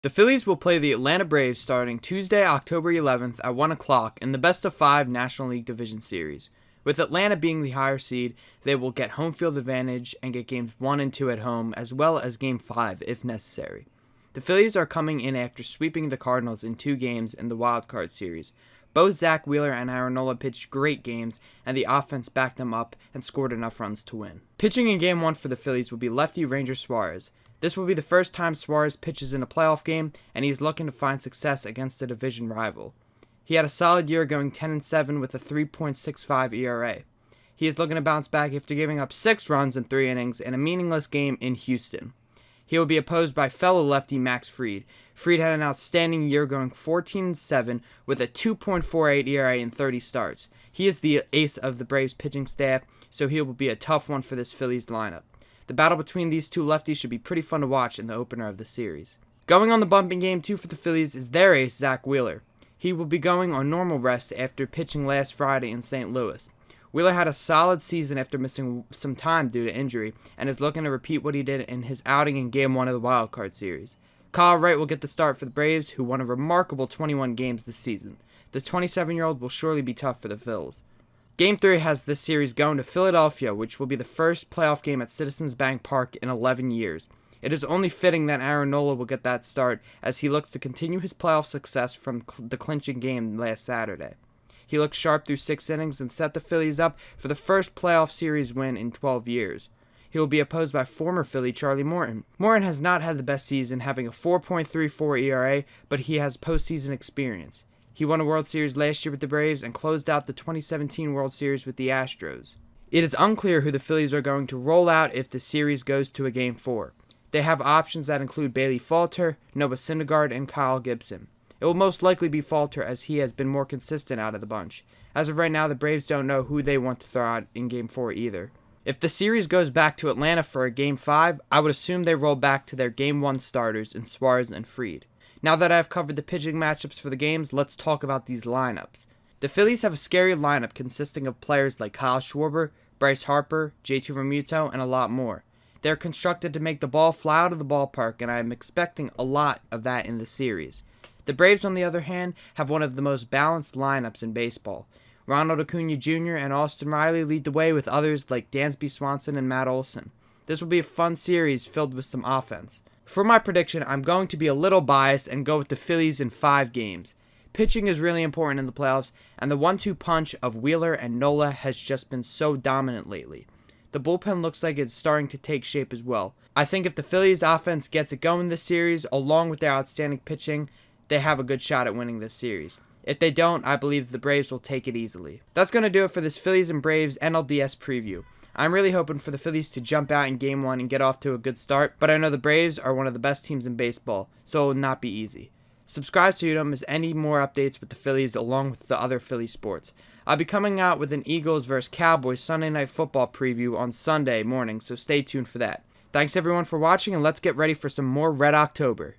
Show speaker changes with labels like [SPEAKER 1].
[SPEAKER 1] The Phillies will play the Atlanta Braves starting Tuesday, October 11th at 1 o'clock in the best-of-5 National League Division Series. With Atlanta being the higher seed, they will get home field advantage and get games 1 and 2 at home, as well as game 5 if necessary. The Phillies are coming in after sweeping the Cardinals in 2 games in the Wild Card Series. Both Zach Wheeler and Aaron Nola pitched great games, and the offense backed them up and scored enough runs to win. Pitching in Game 1 for the Phillies will be lefty Ranger Suarez. This will be the first time Suarez pitches in a playoff game, and he's looking to find success against a division rival. He had a solid year going 10-7 with a 3.65 ERA. He is looking to bounce back after giving up 6 runs in 3 innings in a meaningless game in Houston. He will be opposed by fellow lefty Max Fried. Fried had an outstanding year going 14-7 with a 2.48 ERA in 30 starts. He is the ace of the Braves pitching staff, so he will be a tough one for this Phillies lineup. The battle between these two lefties should be pretty fun to watch in the opener of the series. Going on the bump in Game 2 for the Phillies is their ace, Zach Wheeler. He will be going on normal rest after pitching last Friday in St. Louis. Wheeler had a solid season after missing some time due to injury and is looking to repeat what he did in his outing in Game 1 of the Wild Card Series. Kyle Wright will get the start for the Braves, who won a remarkable 21 games this season. The 27-year-old will surely be tough for the Phils. Game 3 has this series going to Philadelphia, which will be the first playoff game at Citizens Bank Park in 11 years. It is only fitting that Aaron Nola will get that start as he looks to continue his playoff success from the clinching game last Saturday. He looked sharp through 6 innings and set the Phillies up for the first playoff series win in 12 years. He will be opposed by former Philly Charlie Morton. Morton has not had the best season, having a 4.34 ERA, but he has postseason experience. He won a World Series last year with the Braves and closed out the 2017 World Series with the Astros. It is unclear who the Phillies are going to roll out if the series goes to a Game 4. They have options that include Bailey Falter, Noah Syndergaard, and Kyle Gibson. It will most likely be Falter as he has been more consistent out of the bunch. As of right now, the Braves don't know who they want to throw out in Game 4 either. If the series goes back to Atlanta for a Game 5, I would assume they roll back to their Game 1 starters in Suarez and Fried. Now that I've covered the pitching matchups for the games, let's talk about these lineups. The Phillies have a scary lineup consisting of players like Kyle Schwarber, Bryce Harper, JT Realmuto, and a lot more. They're constructed to make the ball fly out of the ballpark, and I am expecting a lot of that in the series. The Braves, on the other hand, have one of the most balanced lineups in baseball. Ronald Acuna Jr. and Austin Riley lead the way with others like Dansby Swanson and Matt Olson. This will be a fun series filled with some offense. For my prediction, I'm going to be a little biased and go with the Phillies in 5 games. Pitching is really important in the playoffs, and the 1-2 punch of Wheeler and Nola has just been so dominant lately. The bullpen looks like it's starting to take shape as well. I think if the Phillies offense gets it going this series, along with their outstanding pitching, they have a good shot at winning this series. If they don't, I believe the Braves will take it easily. That's going to do it for this Phillies and Braves NLDS preview. I'm really hoping for the Phillies to jump out in Game 1 and get off to a good start, but I know the Braves are one of the best teams in baseball, so it will not be easy. Subscribe so you don't miss any more updates with the Phillies along with the other Philly sports. I'll be coming out with an Eagles vs. Cowboys Sunday Night Football preview on Sunday morning, so stay tuned for that. Thanks everyone for watching, and let's get ready for some more Red October.